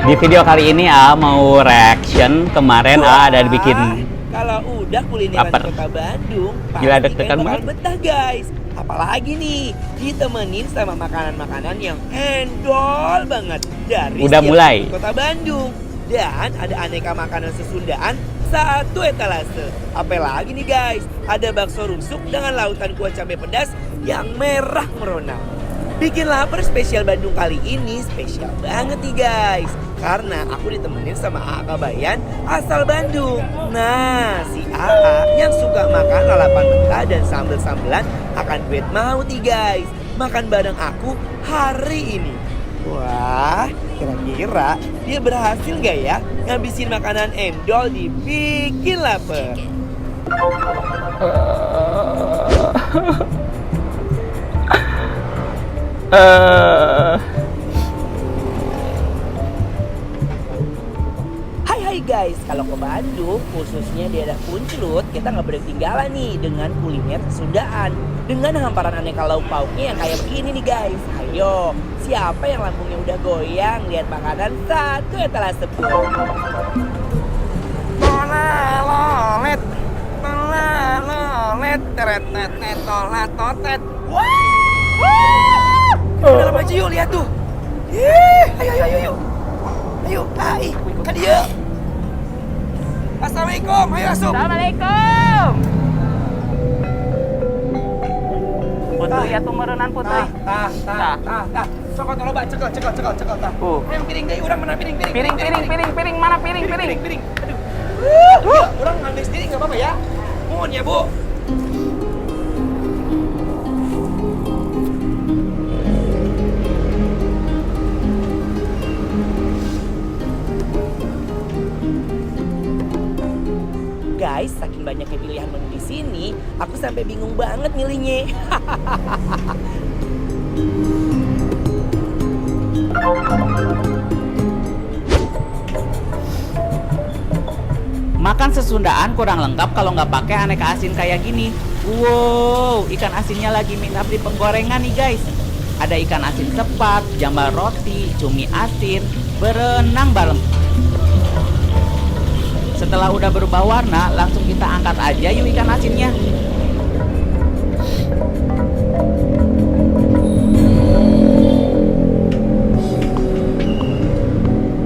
Di video kali ini mau reaction kemarin ada dibikin kalau udah kulineran lapar. kota Bandung, Gila, pasti deg-degan bakal banget. betah guys. Apalagi nih ditemenin sama makanan-makanan yang endol banget dari Udah setiap mulai. sudut kota Bandung. Dan ada aneka makanan sesundaan satu etalase. Apalagi nih guys, ada bakso rusuk dengan lautan kuah cabai pedas yang merah merona. Bikin lapar spesial Bandung kali ini spesial banget nih guys. Karena aku ditemenin sama AA Kabayan asal Bandung. Nah, si AA yang suka makan lalapan mentah dan sambel-sambelan akan duet mau nih guys makan bareng aku hari ini. Wah, kira-kira dia berhasil gak ya ngabisin makanan endol dibikin lapar? Hai guys, kalau ke Bandung, khususnya di daerah Punclut, kita nggak boleh ketinggalan nih dengan kuliner Sundaan. Dengan hamparan aneka lauk pauknya yang kayak begini nih guys. Ayo, siapa yang lambungnya udah goyang lihat makanan satu etalase pun? Lolet, teret, tolat, totet. Wah! Dalam aja yuk, lihat tuh. Ayo. Ayo, kan dia. Assalamualaikum, ayo masuk. Assalamualaikum. Putri ya tuh merenan putri. Tah. Sokot loba, cekel. Tah. Ayo piring deh, urang mana piring. Piring mana piring. Aduh. Urang ngambil sendiri enggak apa-apa ya. Mohon ya, Bu. Guys, saking banyaknya pilihan menu di sini, aku sampai bingung banget milihnya. Makan sesundaan kurang lengkap kalau nggak pakai aneka asin kayak gini. Wow, ikan asinnya lagi minta di penggorengan nih guys. Ada ikan asin sepat, jambal roti, cumi asin, berenang bareng. Setelah udah berubah warna, langsung kita angkat aja yuk ikan asinnya.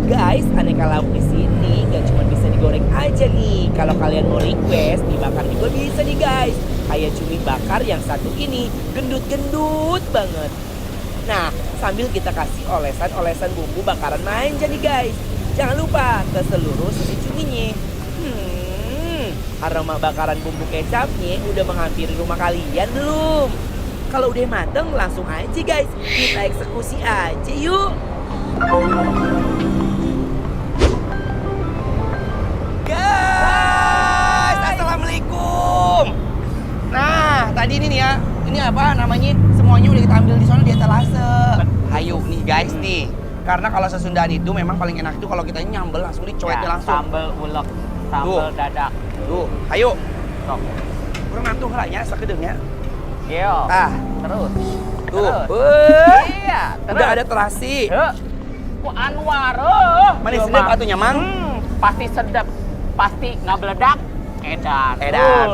Guys, aneka lauk di sini gak cuma bisa digoreng aja nih. Kalau kalian mau request, dibakar juga bisa nih guys. Kayak cumi bakar yang satu ini, gendut-gendut banget. Nah, sambil kita kasih olesan bumbu bakaran manja nih guys. Jangan lupa ke seluruh sisi cuminya. Aroma bakaran bumbu kecapnya udah menghampiri rumah kalian belum? Kalau udah mateng langsung aja guys, kita eksekusi aja yuk. Guys, assalamualaikum. Nah, tadi ini nih ya, ini apa namanya? Semuanya udah kita ambil di sana di etalase. Ayo nih guys nih. Karena kalau sesundaan itu memang paling enak itu kalau kita nyambel langsung dicoetnya Ya, langsung. sambal ulek, sambal Tuh. dadak. Tuh, ayo. Sok. Kurang ngantung helanya sakedeungnya. Yo. Ah, Terus. tuh. Terus. Iya, terus. Udah ada terasi. Ku Anwar. Manis sedap atunya, Mang. Pasti sedap. Pasti nggak beledak. Edan.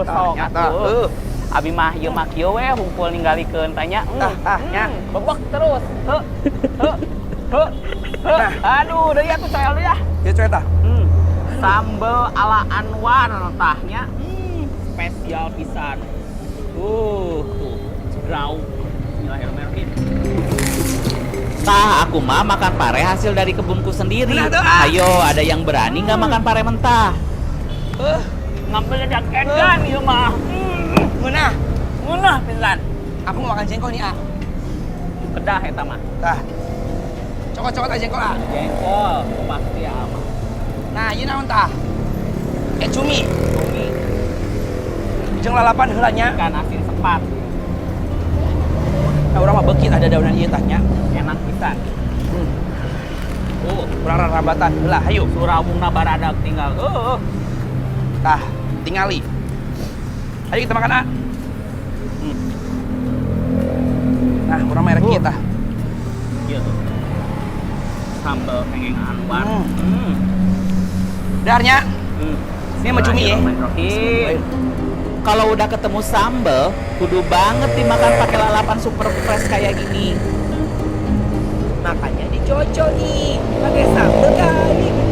Sok Ternyata. atuh. Abi mah ieu mah kieu we hungkul ninggalikeun tanya. nya. Bebek terus. Heuh. Nah. Aduh, deui atuh coel deui ya. Ya coet tah. Sambal ala Anwar tahnya spesial pisan. Tuh, grau. Bismillahirrahmanirrahim. Tah, aku mah makan pare hasil dari kebunku sendiri. Benar tuh, ah. Ayo, ada yang berani nggak makan pare mentah? Ngambil ledak edan ieu mah. Munah. Pisan. Aku mau makan jengkol nih, Ah. Kedah eta mah. Tah. Cokot-cokot aja jengkol, Ah. Jengkol pasti aman. Nah, ieu naon tah? Cumi. Cumi, Jeung lalapan heulanya. ikan asin sepat, Nah, urang mah beukit ada daunan ieu tahnya. enak pisan. Urang rarambatan heula, hayu. Surawungna baradag tinggal. Tah, tingali. Ayo kita makan, Ah. Nah, urang merek kita. Iya tuh. sambal pengen anwar. Darnya. Ini sama cumi ya. Bismillahirrahmanirrahim. Kalau udah ketemu sambal, kudu banget dimakan pakai lalapan super fresh kayak gini. Makanya dicocol nih, pakai sambal kayak gini.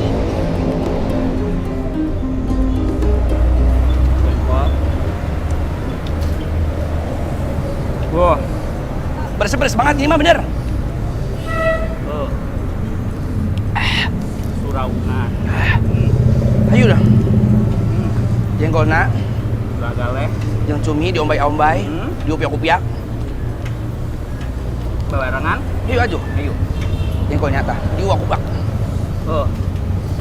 Wah, Beres-beres banget ini mah bener. surauna, Ayo dah. Jengkolna, gagale, yang cumi diombay-ombay, diupiak-upiak. babarengan. Ayo aja. Ayo. Jengkolnya tah, diuak-uak.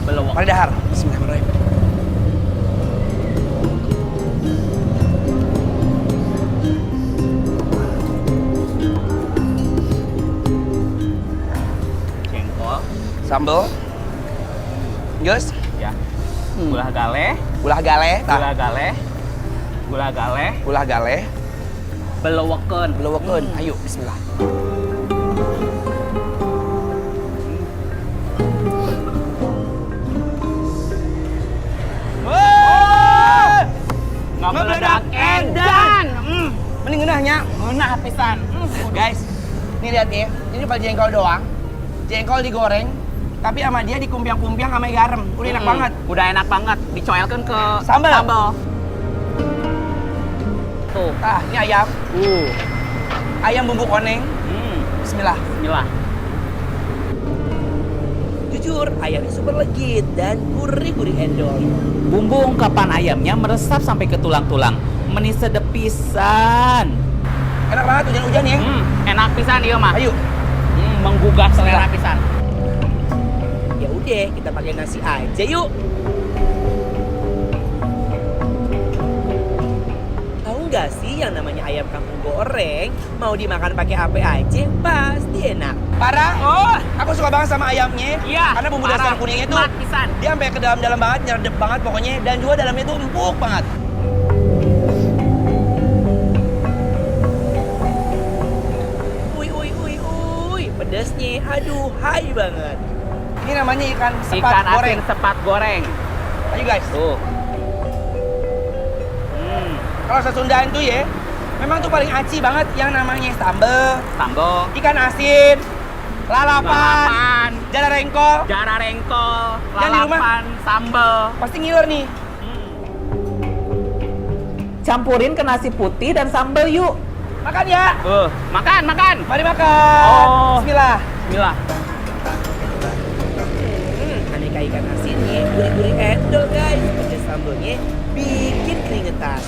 Belawak. Pada dahar. Bismillahirrahmanirrahim. Jengkol, Sambal. Geus. ya. Gula gale, Ulah gale, tah. gula gale, gula gale, Ulah gale. belawakeun. Belewekeun. Ayo, bismillah. Ngameledak edan. Mending ngeunahnya. Ngeunah pisan. Guys, nih lihat ya. Ini pas jengkol doang. Jengkol digoreng, tapi sama dia dikumpiang-kumpiang sama garam. Udah enak banget. Udah enak banget. Dicoelkeun ke Sambal. Tuh. Tah, ini ayam. Ayam bumbu koneng. Bismillah. Bismillah. Jujur, ayamnya super legit dan gurih-gurih endol. Bumbu ungkapan ayamnya meresap sampai ke tulang-tulang. Menis sedep pisan. Enak banget hujan-hujan ya. Enak pisan ieu mah. Ayo. Menggugah selera pisan. Ya udah, kita pakai nasi aja yuk. Tahu nggak sih yang namanya ayam kampung goreng mau dimakan pakai apa aja pasti enak. Parah. Oh, Aku suka banget sama ayamnya. iya. Karena bumbu Parah. dasar kuningnya tuh Nikmat pisan. dia sampai ke dalam-dalam banget, nyerdep banget pokoknya, dan juga dalamnya tuh empuk banget. Uy, pedasnya, aduh, hai banget. Ini namanya ikan sepat Ikan goreng. asin sepat goreng. Ayo guys. Tuh. Kalau sesundaan tuh ya, memang tuh paling aci banget yang namanya sambal, Sambal, ikan asin, lalapan, lalapan, jala rengkol. jara rengkol, Yang di rumah? lalapan, sambal. Pasti ngiler nih. Campurin ke nasi putih dan sambal yuk. Makan ya. Makan, makan. Mari makan. Oh. Bismillah. Bismillah. Aneka ikan asinnya, gurih-gurih endol guys. Pakai sambalnya bikin keringetan.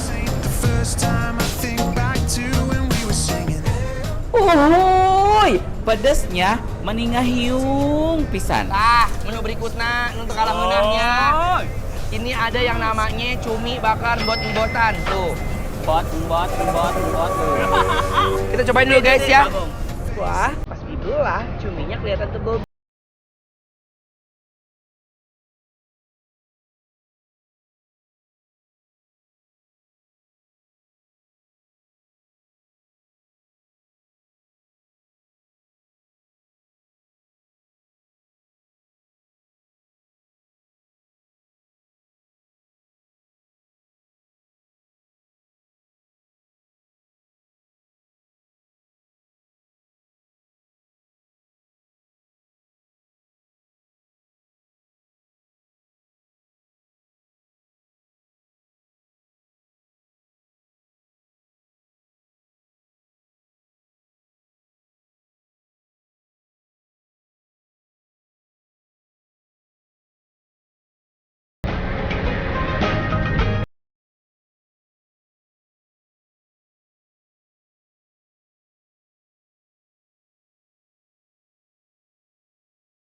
Pedesnya meningah hiung pisan. Tah, menu berikutnya untuk kalah menangnya. Ini ada yang namanya cumi bakar embot-embotan. Tuh. Bot. Kita cobain dulu guys ya. Wah, pas dibelah cuminya kelihatan tebal.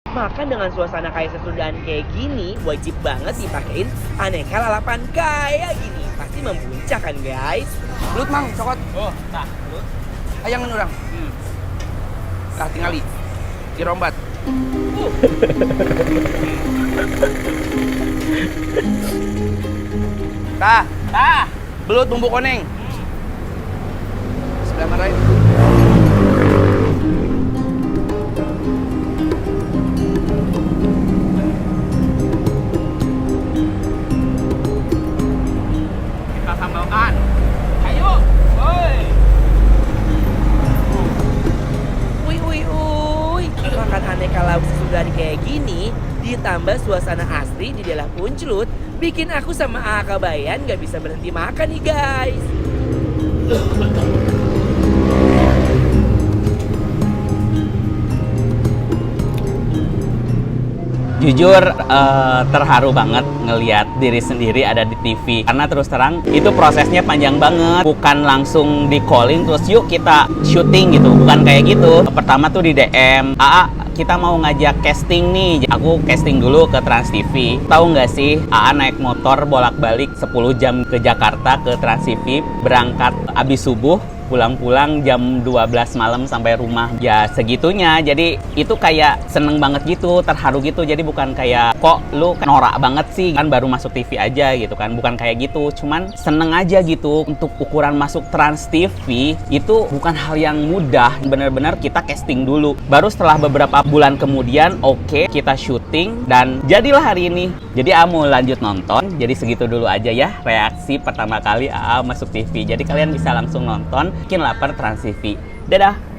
Makan dengan suasana kayak sesundaan kayak gini, wajib banget dipakein aneka lalapan kayak gini. Pasti membuncah kan guys? Belut mang, cokot. Oh, tah. Ayangan orang. Tah tinggali. Dirombat. Tah, belut bumbu koneng. Bismillahirrahmanirrahim. ini ditambah suasana asri di dalam Punclut bikin aku sama Aka Bayan gak bisa berhenti makan nih guys. Jujur terharu banget ngelihat diri sendiri ada di TV. Karena terus terang itu prosesnya panjang banget. Bukan langsung di calling terus yuk kita syuting gitu. Bukan kayak gitu. Pertama tuh di DM, "AA, kita mau ngajak casting nih." Aku casting dulu ke Trans TV. Tahu nggak sih, AA naik motor bolak-balik 10 jam ke Jakarta ke Trans TV, berangkat abis subuh, pulang-pulang jam 12 malam sampai rumah. Ya segitunya, jadi itu kayak seneng banget gitu, terharu gitu. Jadi bukan kayak, kok lu norak banget sih, kan baru masuk TV aja gitu kan. Bukan kayak gitu, cuman seneng aja gitu. Untuk ukuran masuk Trans TV, itu bukan hal yang mudah. Bener-bener kita casting dulu. Baru setelah beberapa bulan kemudian, oke, kita syuting, dan jadilah hari ini. Jadi AA mau lanjut nonton, jadi segitu dulu aja ya reaksi pertama kali AA masuk TV. Jadi kalian bisa langsung nonton, bikin lapar Trans TV. Dadah!